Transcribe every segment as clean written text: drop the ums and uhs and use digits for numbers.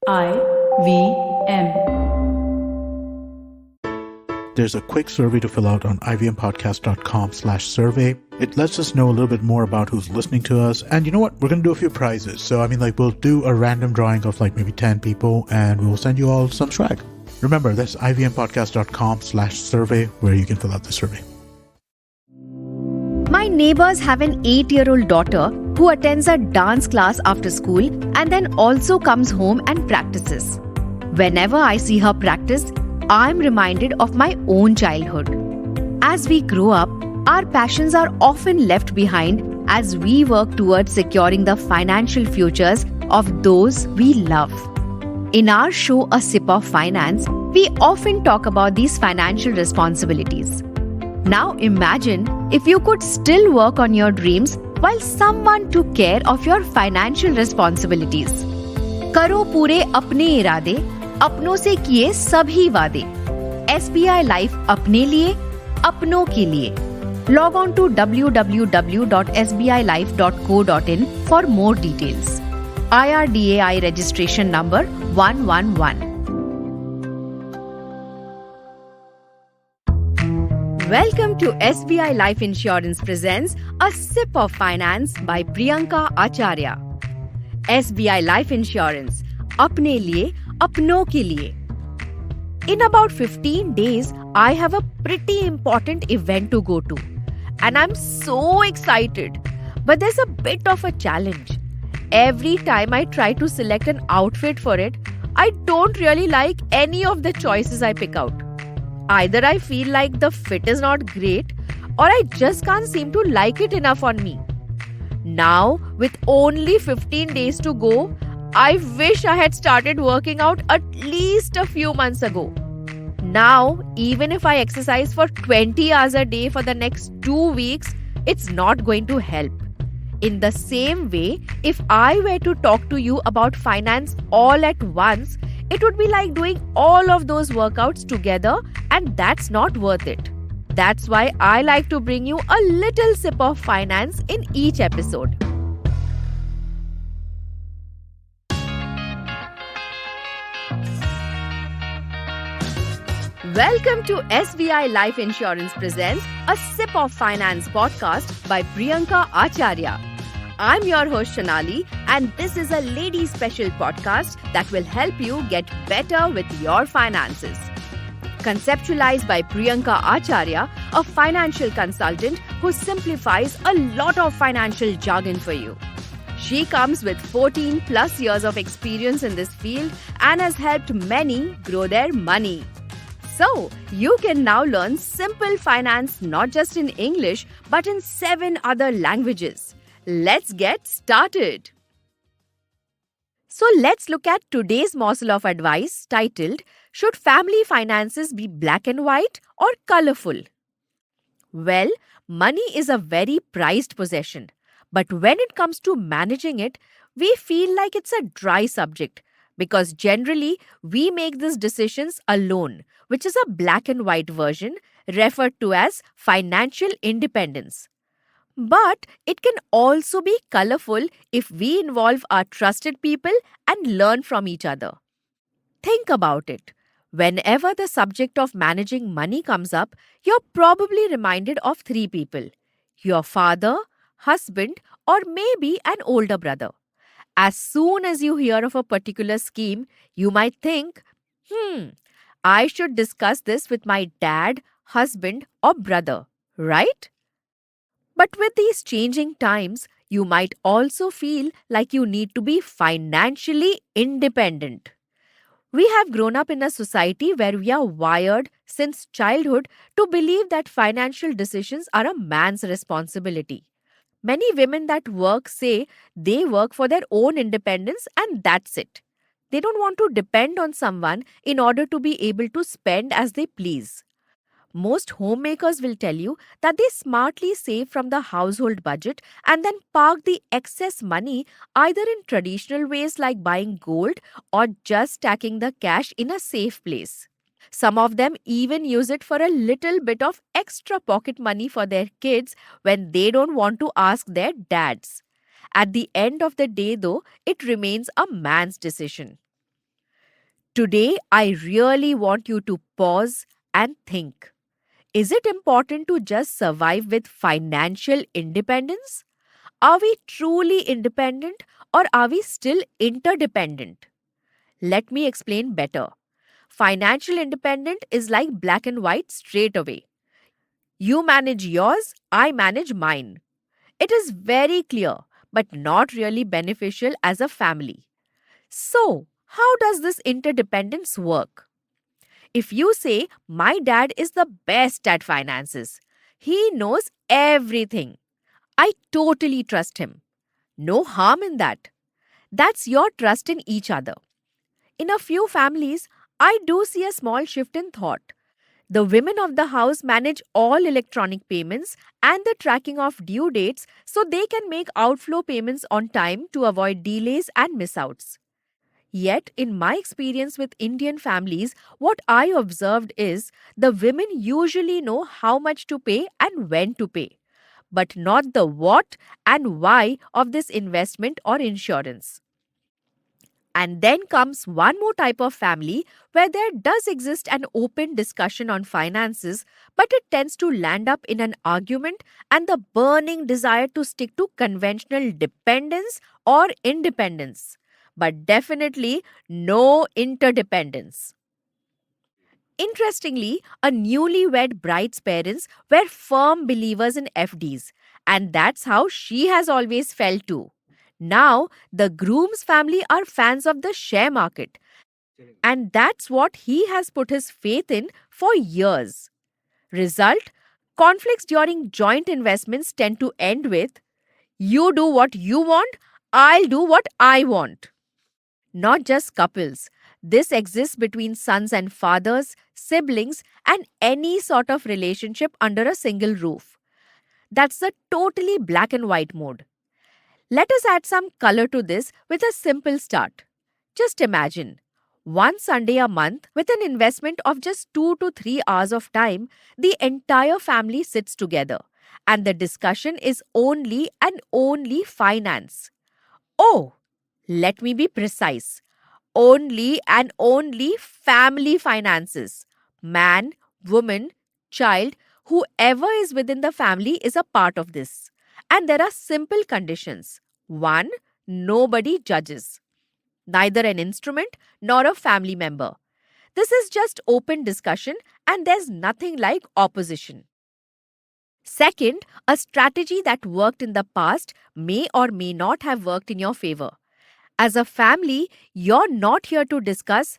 IVM. There's a quick survey to fill out on ivmpodcast.com/survey. It lets us know a little bit more about who's listening to us. And you know what? We're going to do a few prizes. So, we'll do a random drawing of maybe 10 people and we'll send you all some swag. Remember, that's ivmpodcast.com/survey where you can fill out the survey. My neighbors have an 8-year-old daughter who attends a dance class after school and then also comes home and practices. Whenever I see her practice, I'm reminded of my own childhood. As we grow up, our passions are often left behind as we work towards securing the financial futures of those we love. In our show, A Sip of Finance, we often talk about these financial responsibilities. Now imagine if you could still work on your dreams while someone took care of your financial responsibilities. करो पूरे अपने इरादे, अपनों से किए सभी वादे. SBI Life अपने लिए, अपनों के लिए. Log on to www.sbilife.co.in for more details. IRDAI registration number 111. Welcome to SBI Life Insurance presents A Sip of Finance by Priyanka Acharya. SBI Life Insurance, अपने लिए, अपनों के लिए. In about 15 days, I have a pretty important event to go to. And I'm so excited. But there's a bit of a challenge. Every time I try to select an outfit for it, I don't really like any of the choices I pick out. Either I feel like the fit is not great or I just can't seem to like it enough on me. Now, with only 15 days to go, I wish I had started working out at least a few months ago. Now, even if I exercise for 20 hours a day for the next 2 weeks, it's not going to help. In the same way, if I were to talk to you about finance all at once, it would be like doing all of those workouts together, and that's not worth it. That's why I like to bring you a little sip of finance in each episode. Welcome to SBI Life Insurance presents A Sip of Finance podcast by Priyanka Acharya. I'm your host Shanali, and this is a lady special podcast that will help you get better with your finances. Conceptualized by Priyanka Acharya, a financial consultant who simplifies a lot of financial jargon for you. She comes with 14 plus years of experience in this field and has helped many grow their money. So, you can now learn simple finance not just in English but in 7 other languages. Let's get started. So let's look at today's morsel of advice titled, Should Family Finances Be Black and White or Colorful? Well, money is a very prized possession. But when it comes to managing it, we feel like it's a dry subject because generally we make these decisions alone, which is a black and white version referred to as financial independence. But it can also be colorful if we involve our trusted people and learn from each other. Think about it. Whenever the subject of managing money comes up, you're probably reminded of 3 people: your father, husband, or maybe an older brother. As soon as you hear of a particular scheme, you might think, I should discuss this with my dad, husband, or brother, right? But with these changing times, you might also feel like you need to be financially independent. We have grown up in a society where we are wired since childhood to believe that financial decisions are a man's responsibility. Many women that work say they work for their own independence and that's it. They don't want to depend on someone in order to be able to spend as they please. Most homemakers will tell you that they smartly save from the household budget and then park the excess money either in traditional ways like buying gold or just stacking the cash in a safe place. Some of them even use it for a little bit of extra pocket money for their kids when they don't want to ask their dads. At the end of the day, though, it remains a man's decision. Today, I really want you to pause and think. Is it important to just survive with financial independence? Are we truly independent or are we still interdependent? Let me explain better. Financial independent is like black and white straight away. You manage yours, I manage mine. It is very clear, but not really beneficial as a family. So, how does this interdependence work? If you say, my dad is the best at finances, he knows everything. I totally trust him. No harm in that. That's your trust in each other. In a few families, I do see a small shift in thought. The women of the house manage all electronic payments and the tracking of due dates so they can make outflow payments on time to avoid delays and missouts. Yet, in my experience with Indian families, what I observed is the women usually know how much to pay and when to pay, but not the what and why of this investment or insurance. And then comes one more type of family where there does exist an open discussion on finances, but it tends to land up in an argument and the burning desire to stick to conventional dependence or independence, but definitely no interdependence. Interestingly, a newlywed bride's parents were firm believers in FDs, and that's how she has always felt too. Now, the groom's family are fans of the share market, and that's what he has put his faith in for years. Result: conflicts during joint investments tend to end with, you do what you want, I'll do what I want. Not just couples. This exists between sons and fathers, siblings, and any sort of relationship under a single roof. That's the totally black and white mode. Let us add some color to this with a simple start. Just imagine one Sunday a month with an investment of just 2 to 3 hours of time, the entire family sits together and the discussion is only and only finance. Oh, let me be precise. Only and only family finances. Man, woman, child, whoever is within the family is a part of this. And there are simple conditions. 1. Nobody judges. Neither an instrument nor a family member. This is just open discussion and there's nothing like opposition. Second, a strategy that worked in the past may or may not have worked in your favor. As a family, you're not here to discuss,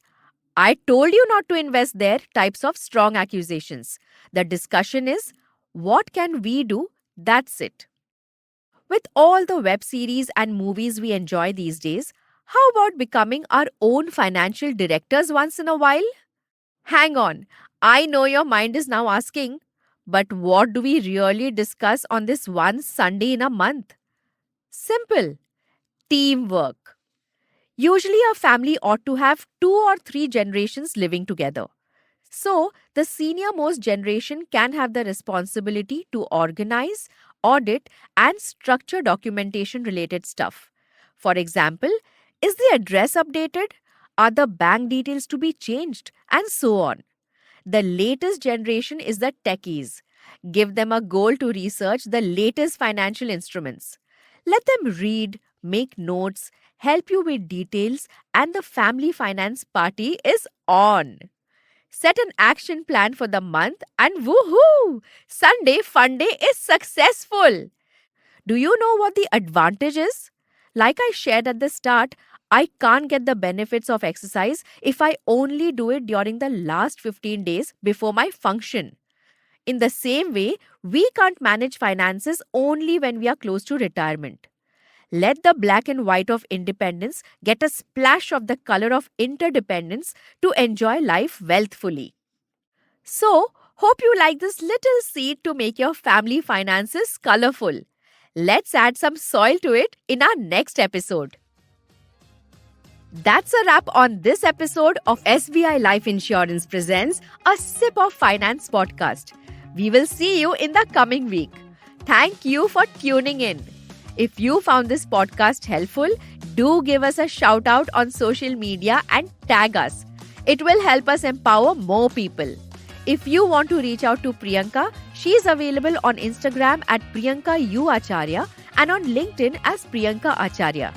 I told you not to invest there types of strong accusations. The discussion is, what can we do? That's it. With all the web series and movies we enjoy these days, how about becoming our own financial directors once in a while? Hang on, I know your mind is now asking, but what do we really discuss on this one Sunday in a month? Simple: teamwork. Usually, a family ought to have 2 or 3 generations living together. So, the senior most generation can have the responsibility to organize, audit, and structure documentation related stuff. For example, is the address updated? Are the bank details to be changed? And so on. The latest generation is the techies. Give them a goal to research the latest financial instruments. Let them read, make notes, help you with details, and the family finance party is on. Set an action plan for the month and woohoo! Sunday Fun Day is successful. Do you know what the advantage is? Like I shared at the start, I can't get the benefits of exercise if I only do it during the last 15 days before my function. In the same way, we can't manage finances only when we are close to retirement. Let the black and white of independence get a splash of the color of interdependence to enjoy life wealthfully. So, hope you like this little seed to make your family finances colorful. Let's add some soil to it in our next episode. That's a wrap on this episode of SBI Life Insurance Presents a Sip of Finance podcast. We will see you in the coming week. Thank you for tuning in. If you found this podcast helpful, do give us a shout out on social media and tag us. It will help us empower more people. If you want to reach out to Priyanka, she is available on Instagram at Priyanka U Acharya and on LinkedIn as Priyanka Acharya.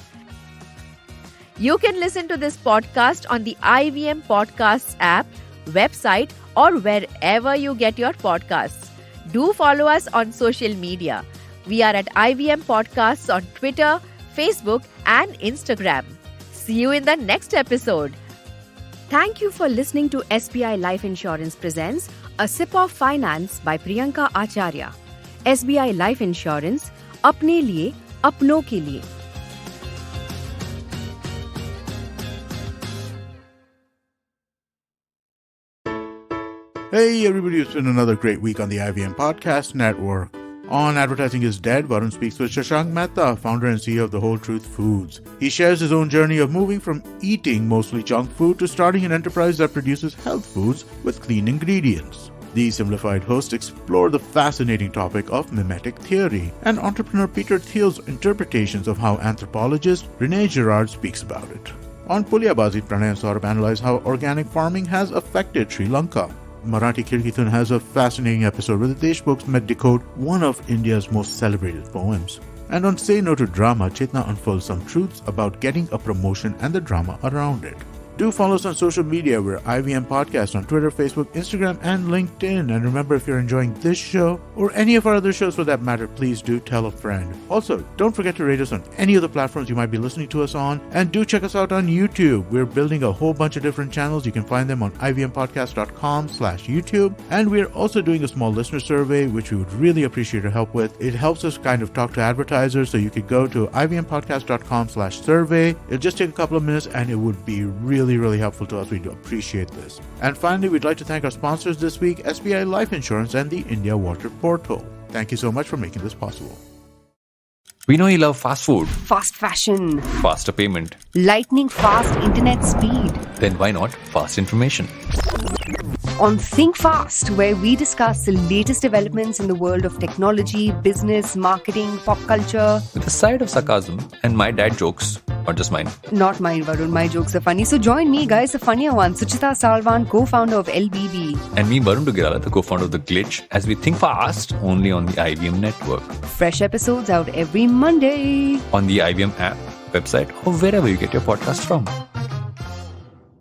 You can listen to this podcast on the IVM Podcasts app, website, or wherever you get your podcasts. Do follow us on social media. We are at IVM Podcasts on Twitter, Facebook, and Instagram. See you in the next episode. Thank you for listening to SBI Life Insurance presents A Sip of Finance by Priyanka Acharya. SBI Life Insurance, अपने लिए, अपनों के लिए. Hey everybody, it's been another great week on the IVM Podcast Network. On Advertising is Dead, Varun speaks with Shashank Mehta, founder and CEO of The Whole Truth Foods. He shares his own journey of moving from eating mostly junk food to starting an enterprise that produces health foods with clean ingredients. The Simplified hosts explore the fascinating topic of mimetic theory and entrepreneur Peter Thiel's interpretations of how anthropologist Renee Girard speaks about it. On Pulyabazi, Pranay and Saurabh analyze how organic farming has affected Sri Lanka. Marathi Kirkithan has a fascinating episode where the Deshmukhs met decode one of India's most celebrated poems. And on Say No to Drama, Chetna unfolds some truths about getting a promotion and the drama around it. Do follow us on social media. We're IVM Podcast on Twitter, Facebook, Instagram, and LinkedIn. And remember, if you're enjoying this show or any of our other shows for that matter, please do tell a friend. Also, don't forget to rate us on any of the platforms you might be listening to us on. And do check us out on YouTube. We're building a whole bunch of different channels. You can find them on ivmpodcast.com/YouTube. And we're also doing a small listener survey, which we would really appreciate your help with. It helps us kind of talk to advertisers. So you could go to ivmpodcast.com/survey. It'll just take a couple of minutes and it would be really helpful to us. We do appreciate this. And finally, we'd like to thank our sponsors this week, SBI Life Insurance and the India Water Portal. Thank you so much for making this possible. We know you love fast food, Fast fashion, faster payment. lightning fast internet speed. Then why not fast information? On Think Fast, where we discuss the latest developments in the world of technology, business, marketing, pop culture. With a side of sarcasm and my dad jokes, not just mine. Not mine, Varun. My jokes are funny. So join me, guys, the funnier one, Suchita Salvan, co-founder of LBB. And me, Varun Dugirala, the co-founder of The Glitch, as we think fast only on the IVM network. Fresh episodes out every Monday. On the IVM app, website, or wherever you get your podcast from.